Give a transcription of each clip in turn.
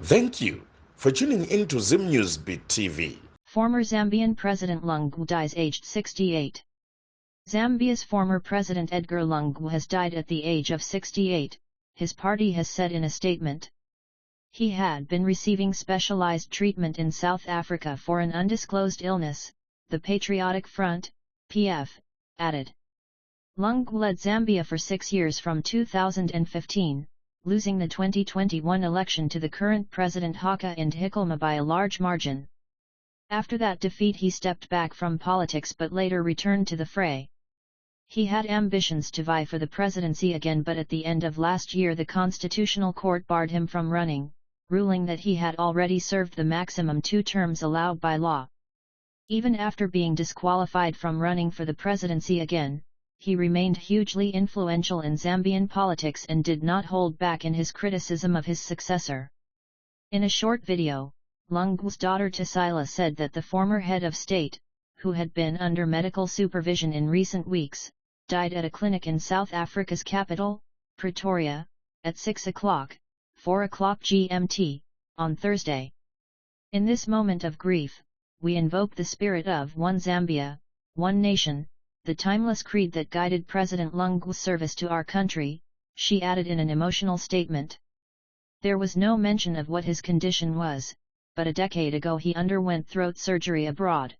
Thank you for tuning in to Zim Newsbeat TV. Former Zambian President Lungu dies aged 68. Zambia's former President Edgar Lungu has died at the age of 68, his party has said in a statement. He had been receiving specialized treatment in South Africa for an undisclosed illness, the Patriotic Front, PF, added. Lungu led Zambia for 6 years from 2015, losing the 2021 election to the current President Hakainde Hichilema by a large margin. After that defeat he stepped back from politics but later returned to the fray. He had ambitions to vie for the presidency again, but at the end of last year the Constitutional Court barred him from running, ruling that he had already served the maximum 2 terms allowed by law. Even after being disqualified from running for the presidency again, he remained hugely influential in Zambian politics and did not hold back in his criticism of his successor. In a short video, Lungu's daughter Tisila said that the former head of state, who had been under medical supervision in recent weeks, died at a clinic in South Africa's capital, Pretoria, at 6 o'clock, 4 o'clock GMT, on Thursday. In this moment of grief, we invoke the spirit of one Zambia, one nation, the timeless creed that guided President Lungu's service to our country, she added in an emotional statement. There was no mention of what his condition was, but a decade ago he underwent throat surgery abroad.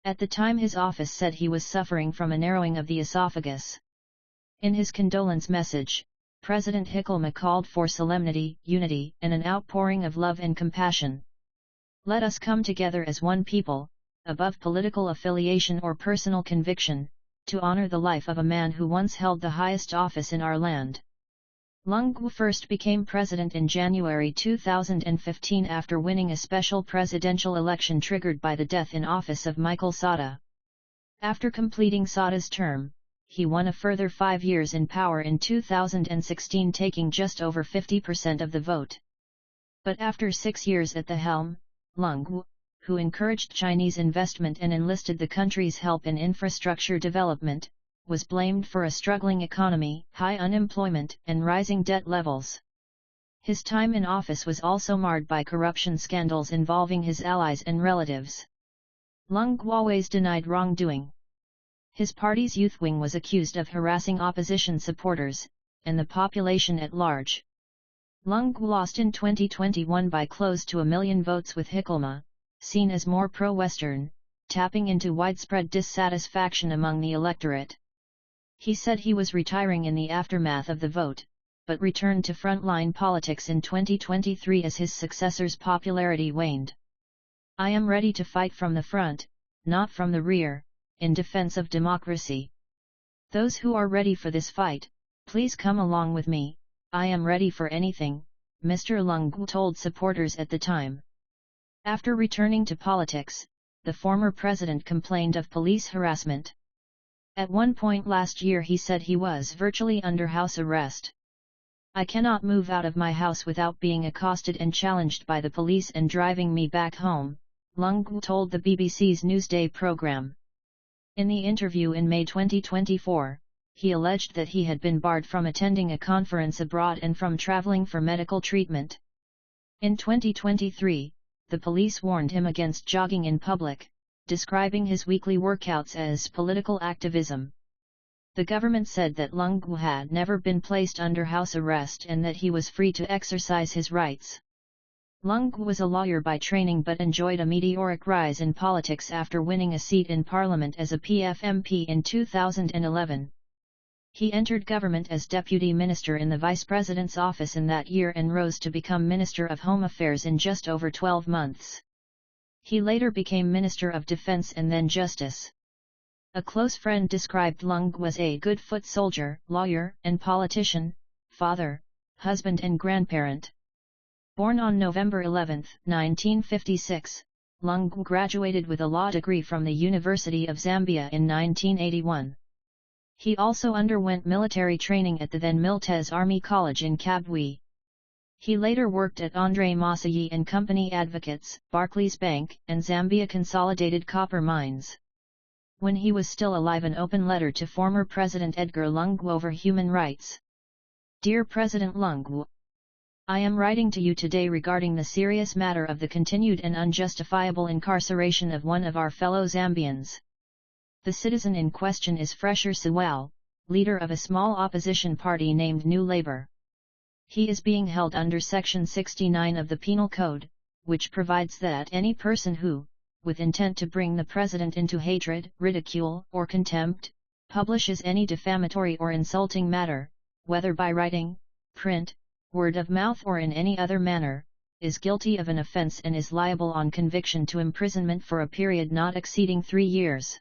At the time his office said he was suffering from a narrowing of the esophagus. In his condolence message, President Hichilema called for solemnity, unity, and an outpouring of love and compassion. Let us come together as one people, above political affiliation or personal conviction, to honor the life of a man who once held the highest office in our land. Lungu first became president in January 2015 after winning a special presidential election triggered by the death in office of Michael Sata. After completing Sata's term, he won a further 5 years in power in 2016, taking just over 50% of the vote. But after 6 years at the helm, Lungu, who encouraged Chinese investment and enlisted the country's help in infrastructure development, was blamed for a struggling economy, high unemployment, and rising debt levels. His time in office was also marred by corruption scandals involving his allies and relatives. Lungu always denied wrongdoing. His party's youth wing was accused of harassing opposition supporters, and the population at large. Lungu lost in 2021 by close to 1 million votes, with Hichilema, seen as more pro-Western, tapping into widespread dissatisfaction among the electorate. He said he was retiring in the aftermath of the vote, but returned to frontline politics in 2023 as his successor's popularity waned. I am ready to fight from the front, not from the rear, in defense of democracy. Those who are ready for this fight, please come along with me. I am ready for anything, Mr. Lungu told supporters at the time. After returning to politics, the former president complained of police harassment. At one point last year he said he was virtually under house arrest. I cannot move out of my house without being accosted and challenged by the police and driving me back home, Lungu told the BBC's Newsday programme. In the interview in May 2024, he alleged that he had been barred from attending a conference abroad and from travelling for medical treatment. In 2023, the police warned him against jogging in public, describing his weekly workouts as political activism. The government said that Lungu had never been placed under house arrest and that he was free to exercise his rights. Lungu was a lawyer by training but enjoyed a meteoric rise in politics after winning a seat in parliament as a PF MP in 2011. He entered government as deputy minister in the vice president's office in that year and rose to become Minister of Home Affairs in just over 12 months. He later became Minister of Defense and then Justice. A close friend described Lungu as a good foot soldier, lawyer, and politician, father, husband and grandparent. Born on November 11, 1956, Lungu graduated with a law degree from the University of Zambia in 1981. He also underwent military training at the then Miltez Army College in Kabwe. He later worked at Andre Masayi and Company Advocates, Barclays Bank, and Zambia Consolidated Copper Mines. When he was still alive, an open letter to former President Edgar Lungu over human rights. Dear President Lungu, I am writing to you today regarding the serious matter of the continued and unjustifiable incarceration of one of our fellow Zambians. The citizen in question is Fresher Sewell, leader of a small opposition party named New Labour. He is being held under Section 69 of the Penal Code, which provides that any person who, with intent to bring the president into hatred, ridicule, or contempt, publishes any defamatory or insulting matter, whether by writing, print, word of mouth or in any other manner, is guilty of an offence and is liable on conviction to imprisonment for a period not exceeding 3 years.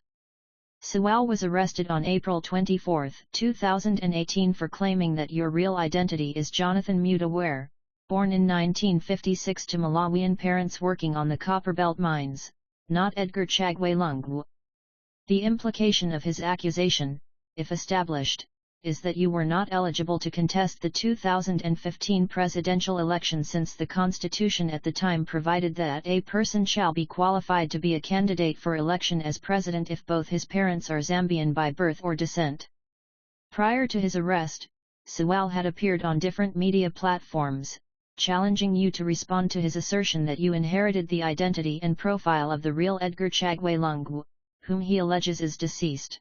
Sewell was arrested on April 24, 2018 for claiming that your real identity is Jonathan Mutaware, born in 1956 to Malawian parents working on the Copperbelt mines, not Edgar Chagwe Lungu. The implication of his accusation, if established, is that you were not eligible to contest the 2015 presidential election since the Constitution at the time provided that a person shall be qualified to be a candidate for election as president if both his parents are Zambian by birth or descent. Prior to his arrest, Sewell had appeared on different media platforms, challenging you to respond to his assertion that you inherited the identity and profile of the real Edgar Chagwe Lungu, whom he alleges is deceased.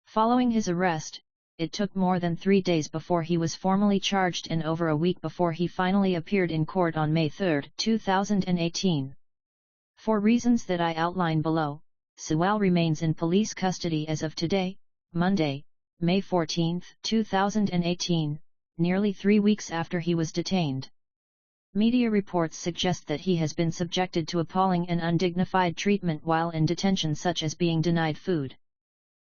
Following his arrest, it took more than 3 days before he was formally charged and over a week before he finally appeared in court on May 3, 2018. For reasons that I outline below, Sewell remains in police custody as of today, Monday, May 14, 2018, nearly 3 weeks after he was detained. Media reports suggest that he has been subjected to appalling and undignified treatment while in detention, such as being denied food.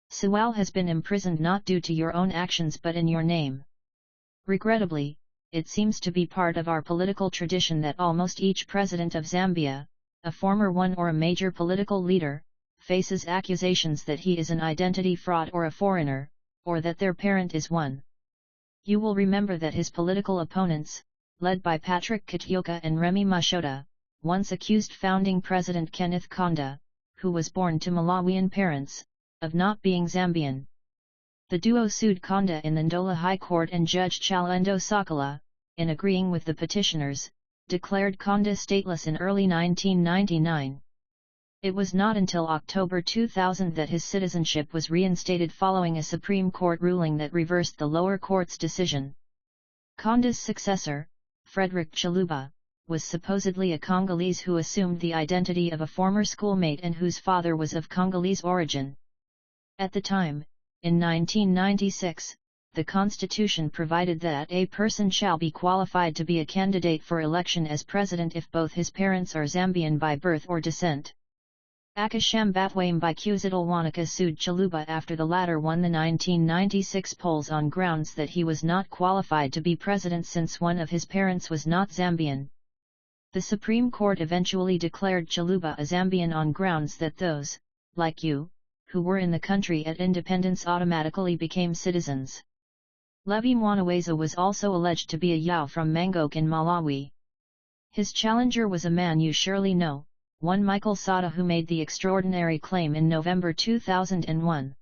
Sewell has been imprisoned not due to your own actions but in your name. Regrettably, it seems to be part of our political tradition that almost each president of Zambia, a former one or a major political leader, faces accusations that he is an identity fraud or a foreigner, or that their parent is one. You will remember that his political opponents, led by Patrick Kitioka and Remy Mashoda, once accused founding President Kenneth Kaunda, who was born to Malawian parents, of not being Zambian. The duo sued Kaunda in the Ndola High Court, and Judge Chalendo Sakala, in agreeing with the petitioners, declared Kaunda stateless in early 1999. It was not until October 2000 that his citizenship was reinstated following a Supreme Court ruling that reversed the lower court's decision. Kaunda's successor, Frederick Chiluba, was supposedly a Congolese who assumed the identity of a former schoolmate and whose father was of Congolese origin. At the time, in 1996, the Constitution provided that a person shall be qualified to be a candidate for election as president if both his parents are Zambian by birth or descent. Akashambatwame by Kuzidalwanaka sued Chiluba after the latter won the 1996 polls on grounds that he was not qualified to be president since one of his parents was not Zambian. The Supreme Court eventually declared Chiluba a Zambian on grounds that those, like you, who were in the country at independence automatically became citizens. Levi Mwanaweza was also alleged to be a Yao from Mangok in Malawi. His challenger was a man you surely know, one Michael Sada, who made the extraordinary claim in November 2001.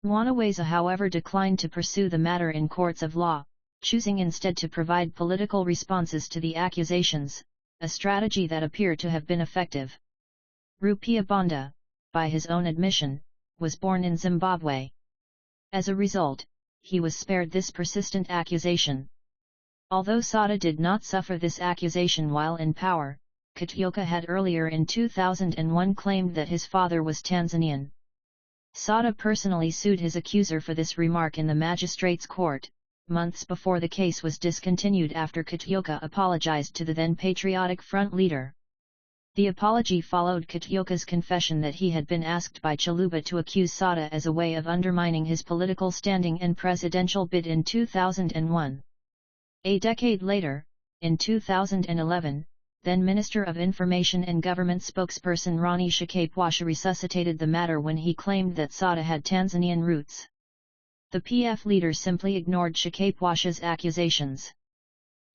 Mwanaweza, however, declined to pursue the matter in courts of law, choosing instead to provide political responses to the accusations, a strategy that appeared to have been effective. Rupiah Banda, by his own admission, was born in Zimbabwe. As a result, he was spared this persistent accusation. Although Sada did not suffer this accusation while in power, Kitioka had earlier in 2001 claimed that his father was Tanzanian. Sada personally sued his accuser for this remark in the magistrate's court, months before the case was discontinued after Kitioka apologized to the then Patriotic Front leader. The apology followed Kitioka's confession that he had been asked by Chiluba to accuse Sada as a way of undermining his political standing and presidential bid in 2001. A decade later, in 2011, then Minister of Information and Government spokesperson Ronnie Shikapwasha resuscitated the matter when he claimed that Sada had Tanzanian roots. The PF leader simply ignored Shikapwasha's accusations.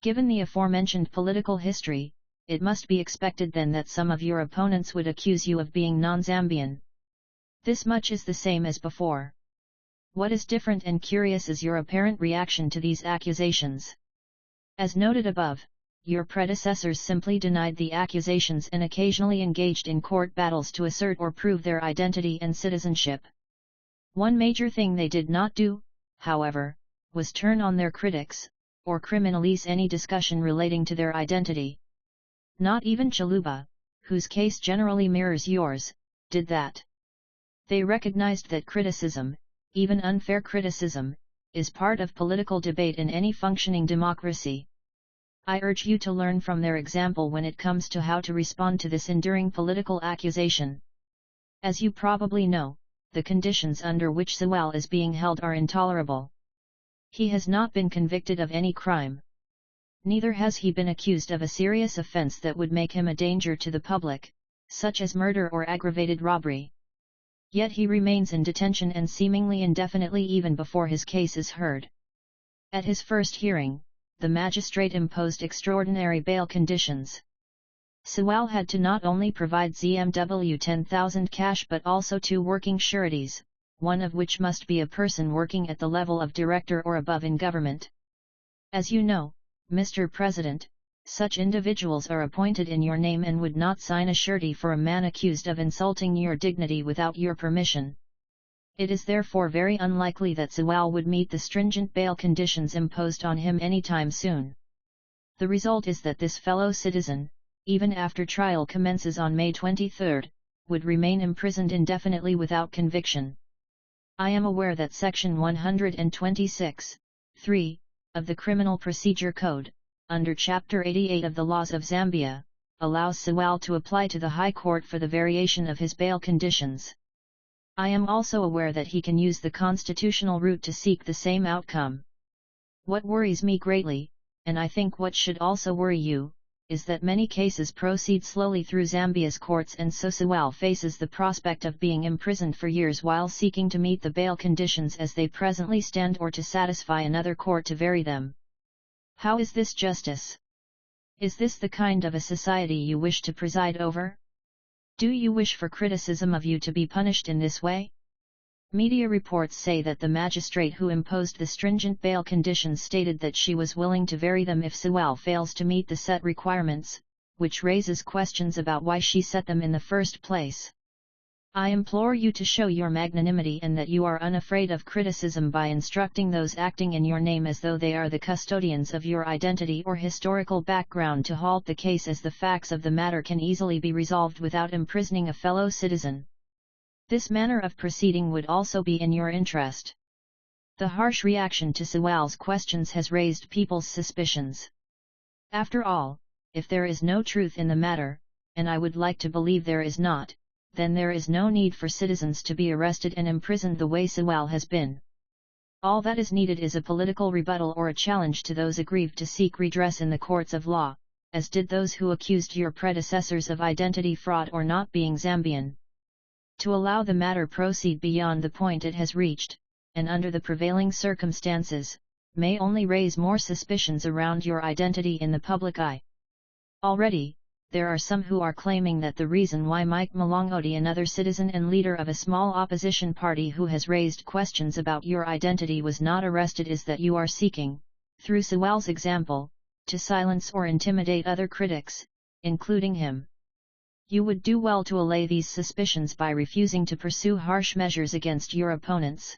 Given the aforementioned political history, it must be expected then that some of your opponents would accuse you of being non-Zambian. This much is the same as before. What is different and curious is your apparent reaction to these accusations. As noted above, your predecessors simply denied the accusations and occasionally engaged in court battles to assert or prove their identity and citizenship. One major thing they did not do, however, was turn on their critics, or criminalize any discussion relating to their identity. Not even Chaluba, whose case generally mirrors yours, did that. They recognized that criticism, even unfair criticism, is part of political debate in any functioning democracy. I urge you to learn from their example when it comes to how to respond to this enduring political accusation. As you probably know, the conditions under which Sewell is being held are intolerable. He has not been convicted of any crime. Neither has he been accused of a serious offense that would make him a danger to the public, such as murder or aggravated robbery. Yet he remains in detention and seemingly indefinitely even before his case is heard. At his first hearing, the magistrate imposed extraordinary bail conditions. Sewell had to not only provide ZMW 10,000 cash but also 2 working sureties, one of which must be a person working at the level of director or above in government. As you know, Mr. President, such individuals are appointed in your name and would not sign a surety for a man accused of insulting your dignity without your permission. It is therefore very unlikely that Sewell would meet the stringent bail conditions imposed on him anytime soon. The result is that this fellow citizen, even after trial commences on May 23, would remain imprisoned indefinitely without conviction. I am aware that Section 126(3) of the Criminal Procedure Code, under Chapter 88 of the Laws of Zambia, allows Sewell to apply to the High Court for the variation of his bail conditions. I am also aware that he can use the constitutional route to seek the same outcome. What worries me greatly, and I think what should also worry you, is that many cases proceed slowly through Zambia's courts and so Sewell faces the prospect of being imprisoned for years while seeking to meet the bail conditions as they presently stand or to satisfy another court to vary them. How is this justice? Is this the kind of a society you wish to preside over? Do you wish for criticism of you to be punished in this way? Media reports say that the magistrate who imposed the stringent bail conditions stated that she was willing to vary them if Sewell fails to meet the set requirements, which raises questions about why she set them in the first place. I implore you to show your magnanimity and that you are unafraid of criticism by instructing those acting in your name as though they are the custodians of your identity or historical background to halt the case as the facts of the matter can easily be resolved without imprisoning a fellow citizen. This manner of proceeding would also be in your interest. The harsh reaction to Sewell's questions has raised people's suspicions. After all, if there is no truth in the matter, and I would like to believe there is not, then there is no need for citizens to be arrested and imprisoned the way Sewell has been. All that is needed is a political rebuttal or a challenge to those aggrieved to seek redress in the courts of law, as did those who accused your predecessors of identity fraud or not being Zambian. To allow the matter proceed beyond the point it has reached, and under the prevailing circumstances, may only raise more suspicions around your identity in the public eye. Already, there are some who are claiming that the reason why Mike Malongoti, another citizen and leader of a small opposition party who has raised questions about your identity, was not arrested is that you are seeking, through Sewell's example, to silence or intimidate other critics, including him. You would do well to allay these suspicions by refusing to pursue harsh measures against your opponents.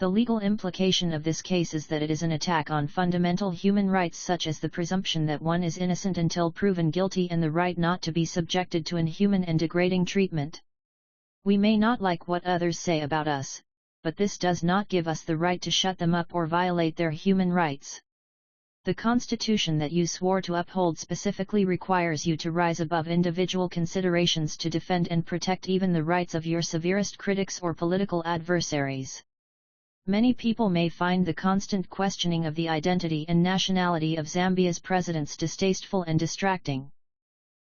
The legal implication of this case is that it is an attack on fundamental human rights such as the presumption that one is innocent until proven guilty and the right not to be subjected to inhuman and degrading treatment. We may not like what others say about us, but this does not give us the right to shut them up or violate their human rights. The Constitution that you swore to uphold specifically requires you to rise above individual considerations to defend and protect even the rights of your severest critics or political adversaries. Many people may find the constant questioning of the identity and nationality of Zambia's presidents distasteful and distracting.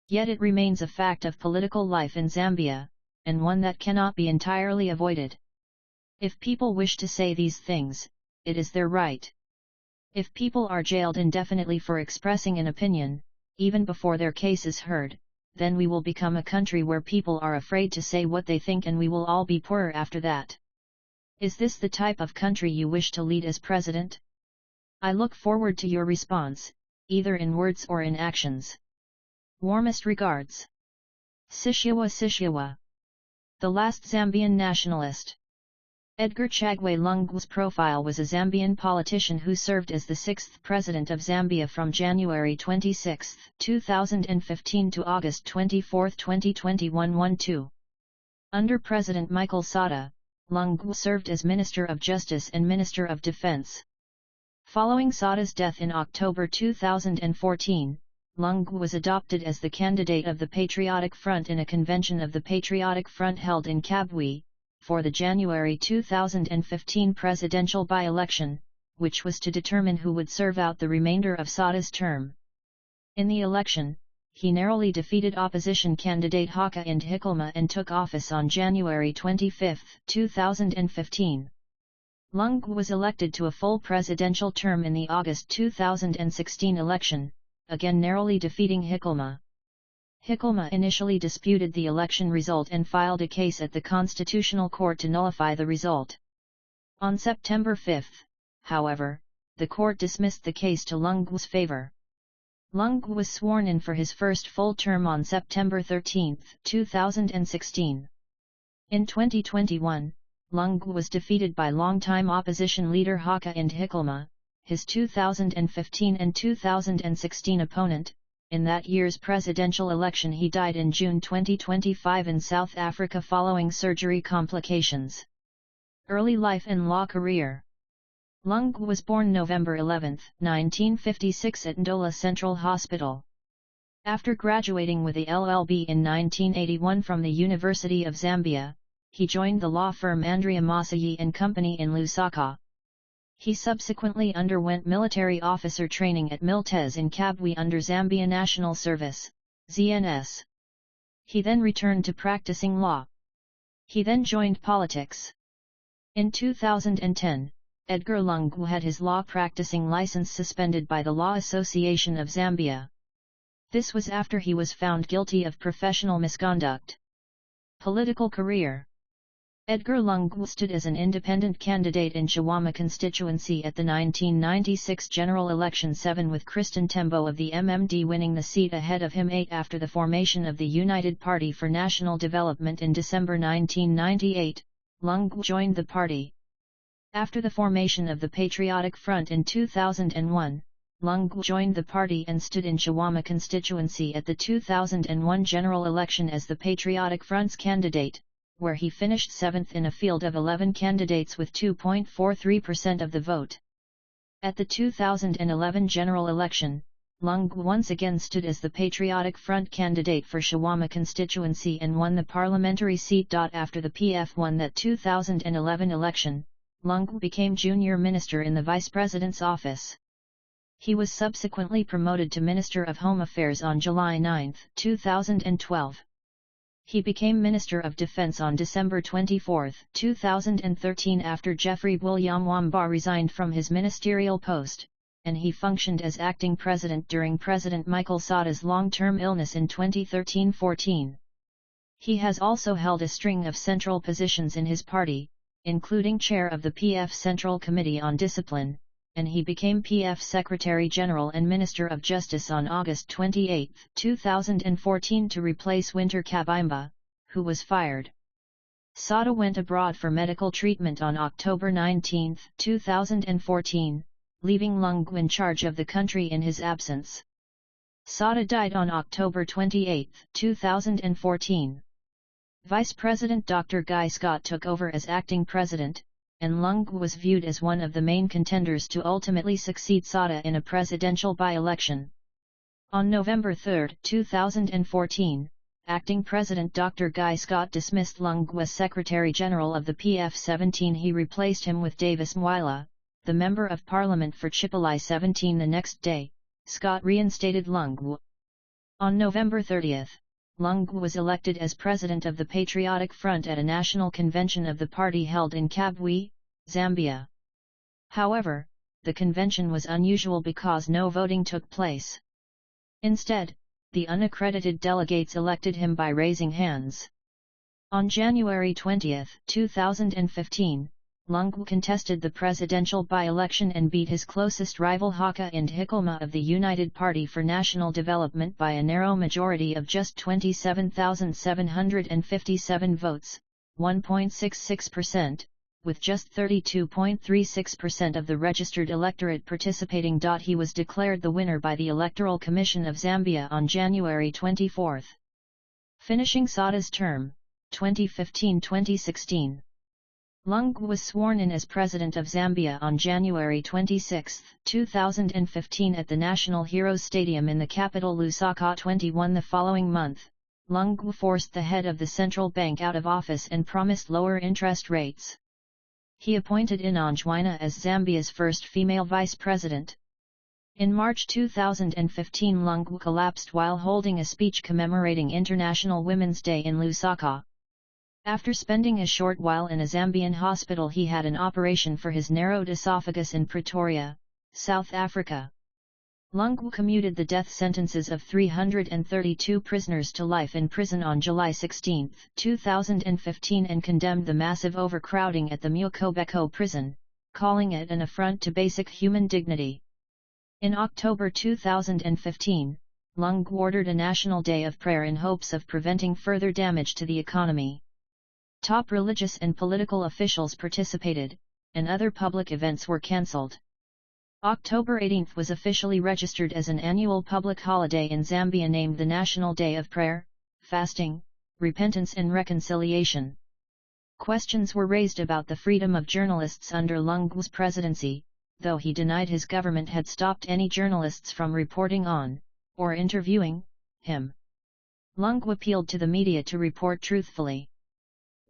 Yet it remains a fact of political life in Zambia, and one that cannot be entirely avoided. If people wish to say these things, it is their right. If people are jailed indefinitely for expressing an opinion, even before their case is heard, then we will become a country where people are afraid to say what they think and we will all be poorer after that. Is this the type of country you wish to lead as president? I look forward to your response, either in words or in actions. Warmest regards. Sishiwa Sishiwa. The last Zambian nationalist. Edgar Chagwe Lungu's profile was a Zambian politician who served as the sixth president of Zambia from January 26, 2015 to August 24, 2021. Under President Michael Sata, Lungu served as Minister of Justice and Minister of Defense. Following Sata's death in October 2014, Lungu was adopted as the candidate of the Patriotic Front in a convention of the Patriotic Front held in Kabwe, for the January 2015 presidential by-election, which was to determine who would serve out the remainder of Sata's term. In the election, he narrowly defeated opposition candidate Hakainde Hichilema and took office on January 25, 2015. Lungu was elected to a full presidential term in the August 2016 election, again narrowly defeating Hichilema. Hichilema initially disputed the election result and filed a case at the Constitutional Court to nullify the result. On September 5, however, the court dismissed the case to Lungu's favor. Lungu was sworn in for his first full term on September 13, 2016. In 2021, Lungu was defeated by longtime opposition leader Hakainde Hichilema, his 2015 and 2016 opponent. In that year's presidential election he died in June 2025 in South Africa following surgery complications. Early life and law career. Lungu was born November 11, 1956 at Ndola Central Hospital. After graduating with a LLB in 1981 from the University of Zambia, he joined the law firm Andrea Masayi and Company in Lusaka. He subsequently underwent military officer training at Miltes in Kabwe under Zambia National Service, ZNS. He then returned to practicing law. He then joined politics. In 2010, Edgar Lungu had his law practicing license suspended by the Law Association of Zambia. This was after he was found guilty of professional misconduct. Political career. Edgar Lungu stood as an independent candidate in Chiwama constituency at the 1996 general election 7 with Kristen Tembo of the MMD winning the seat ahead of him 8 after the formation of the United Party for National Development in December 1998, Lungu joined the party. After the formation of the Patriotic Front in 2001, Lungu joined the party and stood in Chiwama constituency at the 2001 general election as the Patriotic Front's candidate, where he finished 7th in a field of 11 candidates with 2.43% of the vote. At the 2011 general election, Lungu once again stood as the Patriotic Front candidate for Chiwama constituency and won the parliamentary seat. After the PF won that 2011 election, Lungu became junior minister in the vice president's office. He was subsequently promoted to Minister of Home Affairs on July 9, 2012. He became Minister of Defense on December 24, 2013 after Geoffrey William Wamba resigned from his ministerial post, and he functioned as acting president during President Michael Sata's long-term illness in 2013-14. He has also held a string of central positions in his party, including chair of the PF Central Committee on Discipline, and he became PF Secretary General and Minister of Justice on August 28, 2014 to replace Winter Kabimba, who was fired. Sata went abroad for medical treatment on October 19, 2014, leaving Lungu in charge of the country in his absence. Sata died on October 28, 2014. Vice President Dr. Guy Scott took over as acting president, and Lungu was viewed as one of the main contenders to ultimately succeed Sata in a presidential by-election. On November 3, 2014, acting President Dr. Guy Scott dismissed Lungu as Secretary General of the PF-17. He replaced him with Davis Mwila, the Member of Parliament for Chipolai 17. The next day, Scott reinstated Lungu. On November 30, Lungu was elected as President of the Patriotic Front at a national convention of the party held in Kabwe, Zambia. However, the convention was unusual because no voting took place. Instead, the unaccredited delegates elected him by raising hands. On January 20, 2015, Lungu contested the presidential by-election and beat his closest rival Haka Inda Hichilema of the United Party for National Development by a narrow majority of just 27,757 votes, 1.66%, with just 32.36% of the registered electorate participating. He was declared the winner by the Electoral Commission of Zambia on January 24, finishing Sada's term, 2015-2016. Lungu was sworn in as President of Zambia on January 26, 2015 at the National Heroes Stadium in the capital Lusaka. 21 The following month, Lungu forced the head of the central bank out of office and promised lower interest rates. He appointed Inonjwina as Zambia's first female vice president. In March 2015 Lungu collapsed while holding a speech commemorating International Women's Day in Lusaka. After spending a short while in a Zambian hospital, he had an operation for his narrowed esophagus in Pretoria, South Africa. Lungu commuted the death sentences of 332 prisoners to life in prison on July 16, 2015 and condemned the massive overcrowding at the Mukobeko prison, calling it an affront to basic human dignity. In October 2015, Lungu ordered a national day of prayer in hopes of preventing further damage to the economy. Top religious and political officials participated, and other public events were cancelled. October 18 was officially registered as an annual public holiday in Zambia named the National Day of Prayer, Fasting, Repentance and Reconciliation. Questions were raised about the freedom of journalists under Lungu's presidency, though he denied his government had stopped any journalists from reporting on, or interviewing, him. Lungu appealed to the media to report truthfully.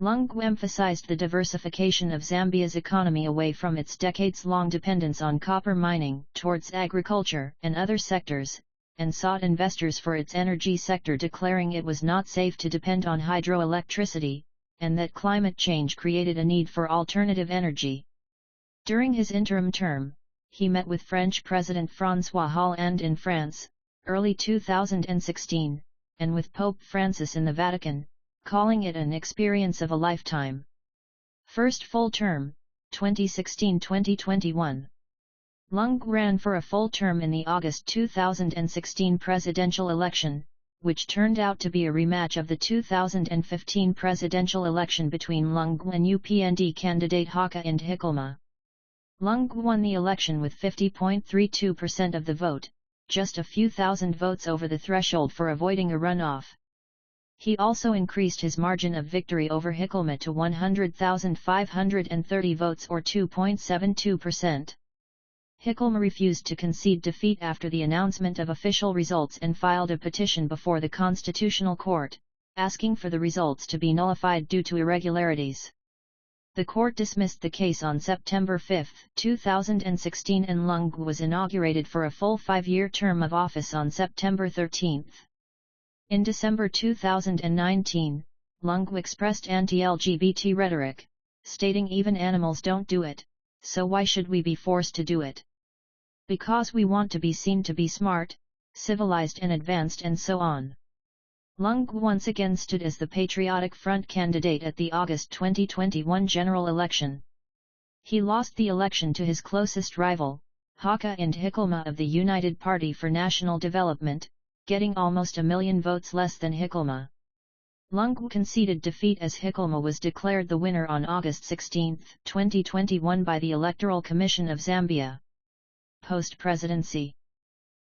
Lungu emphasized the diversification of Zambia's economy away from its decades-long dependence on copper mining towards agriculture and other sectors, and sought investors for its energy sector, declaring it was not safe to depend on hydroelectricity, and that climate change created a need for alternative energy. During his interim term, he met with French President François Hollande in France, early 2016, and with Pope Francis in the Vatican, calling it an experience of a lifetime. First full term, 2016-2021. Lungu ran for a full term in the August 2016 presidential election, which turned out to be a rematch of the 2015 presidential election between Lungu and UPND candidate Haka Inda Hichilema. Lungu won the election with 50.32% of the vote, just a few thousand votes over the threshold for avoiding a runoff. He also increased his margin of victory over Hichilema to 100,530 votes or 2.72%. Hichilema refused to concede defeat after the announcement of official results and filed a petition before the Constitutional Court, asking for the results to be nullified due to irregularities. The court dismissed the case on September 5, 2016 and Lungu was inaugurated for a full 5-year term of office on September 13. In December 2019, Lungu expressed anti-LGBT rhetoric, stating even animals don't do it, so why should we be forced to do it? Because we want to be seen to be smart, civilized and advanced and so on. Lungu once again stood as the Patriotic Front candidate at the August 2021 general election. He lost the election to his closest rival, Haka Inda Hichilema of the United Party for National Development, getting almost 1 million votes less than Hichilema. Lungu conceded defeat as Hichilema was declared the winner on August 16, 2021 by the Electoral Commission of Zambia. Post-presidency.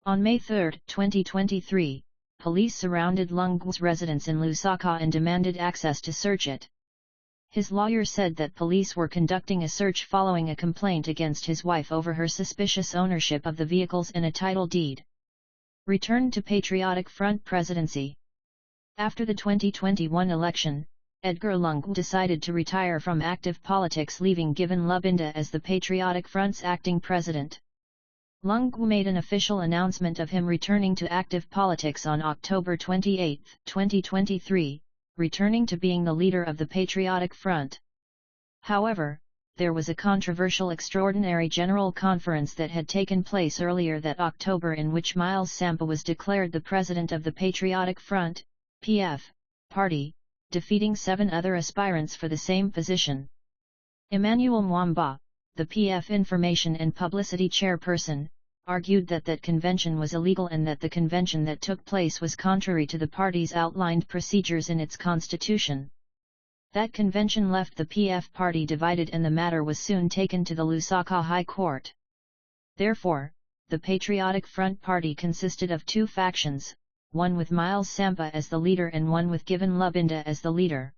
On May 3, 2023, police surrounded Lungu's residence in Lusaka and demanded access to search it. His lawyer said that police were conducting a search following a complaint against his wife over her suspicious ownership of the vehicles and a title deed. Returned to Patriotic Front presidency. After the 2021 election, Edgar Lungu decided to retire from active politics, leaving Given Lubinda as the Patriotic Front's acting president. Lungu made an official announcement of him returning to active politics on October 28, 2023, returning to being the leader of the Patriotic Front. However, there was a controversial extraordinary general conference that had taken place earlier that October in which Miles Sampa was declared the president of the Patriotic Front, PF, party, defeating 7 other aspirants for the same position. Emmanuel Mwamba, the PF Information and Publicity Chairperson, argued that that convention was illegal and that the convention that took place was contrary to the party's outlined procedures in its constitution. That convention left the PF party divided and the matter was soon taken to the Lusaka High Court. Therefore, the Patriotic Front Party consisted of two factions, one with Miles Sampa as the leader and one with Given Lubinda as the leader.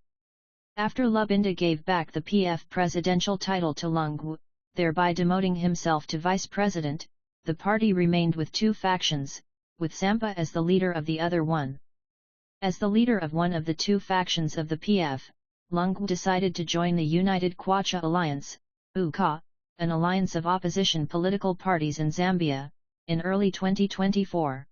After Lubinda gave back the PF presidential title to Lungu, thereby demoting himself to vice president, the party remained with two factions, with Sampa as the leader of the other one. As the leader of one of the two factions of the PF, Lungu decided to join the United Kwacha Alliance, UKA, an alliance of opposition political parties in Zambia, in early 2024.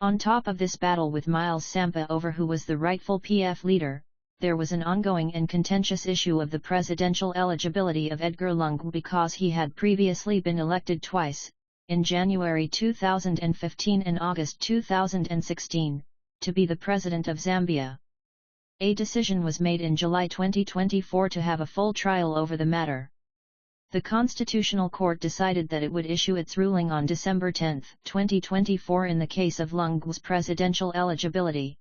On top of this battle with Miles Sampa over who was the rightful PF leader, there was an ongoing and contentious issue of the presidential eligibility of Edgar Lungu because he had previously been elected twice, in January 2015 and August 2016, to be the president of Zambia. A decision was made in July 2024 to have a full trial over the matter. The Constitutional Court decided that it would issue its ruling on December 10, 2024 in the case of Lungu's presidential eligibility.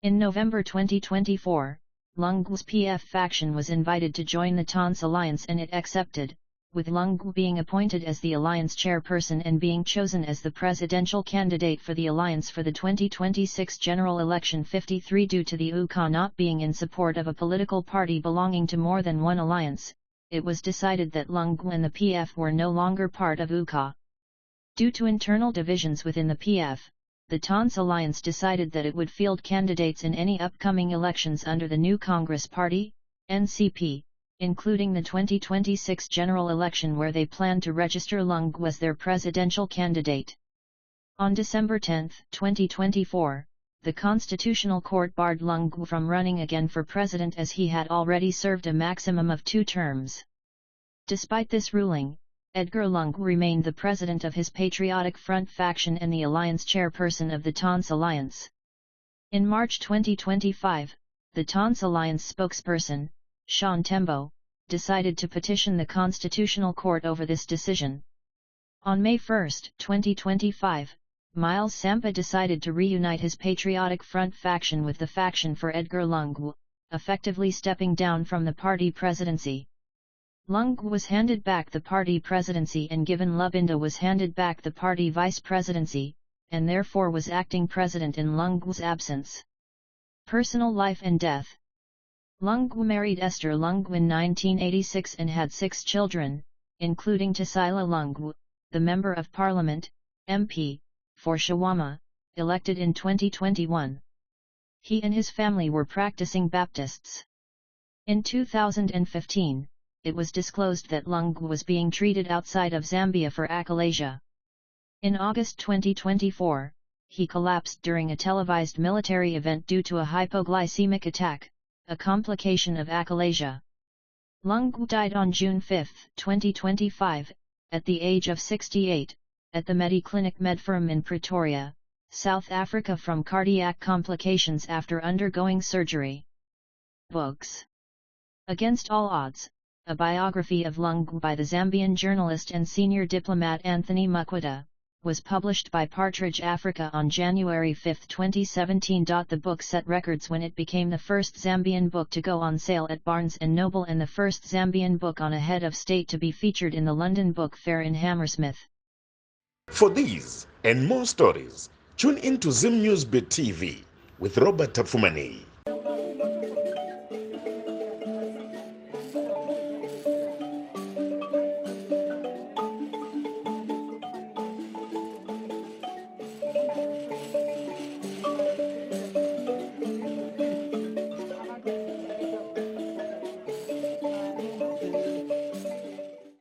In November 2024, Lungu's PF faction was invited to join the TANS alliance and it accepted, with Lungu being appointed as the alliance chairperson and being chosen as the presidential candidate for the alliance for the 2026 general election 53 due to the UKA not being in support of a political party belonging to more than one alliance. It was decided that Lungu and the PF were no longer part of UKA. Due to internal divisions within the PF, the TANS alliance decided that it would field candidates in any upcoming elections under the new Congress Party, NCP, including the 2026 general election where they plan to register Lungu as their presidential candidate. On December 10, 2024, the Constitutional Court barred Lungu from running again for president as he had already served a maximum of 2 terms. Despite this ruling, Edgar Lungu remained the president of his Patriotic Front faction and the alliance chairperson of the TANS alliance. In March 2025, the TANS alliance spokesperson, Sean Tembo, decided to petition the Constitutional Court over this decision. On May 1, 2025, Miles Sampa decided to reunite his Patriotic Front faction with the faction for Edgar Lungu, effectively stepping down from the party presidency. Lungu was handed back the party presidency and Given Lubinda was handed back the party vice presidency, and therefore was acting president in Lungu's absence. Personal life and death. Lungu married Esther Lungu in 1986 and had 6 children, including Tasila Lungu, the Member of Parliament, MP, for Shawama, elected in 2021. He and his family were practicing Baptists. In 2015, it was disclosed that Lungu was being treated outside of Zambia for achalasia. In August 2024, he collapsed during a televised military event due to a hypoglycemic attack, a complication of achalasia. Lungu died on June 5, 2025, at the age of 68, at the Mediclinic Medfirm in Pretoria, South Africa from cardiac complications after undergoing surgery. Books. Against All Odds, a biography of Lungu by the Zambian journalist and senior diplomat Anthony Mukwata, was published by Partridge Africa on January 5, 2017. The book set records when it became the first Zambian book to go on sale at Barnes & Noble and the first Zambian book on a head of state to be featured in the London Book Fair in Hammersmith. For these and more stories, tune in to Zim News Bit TV with Robert Tafumani.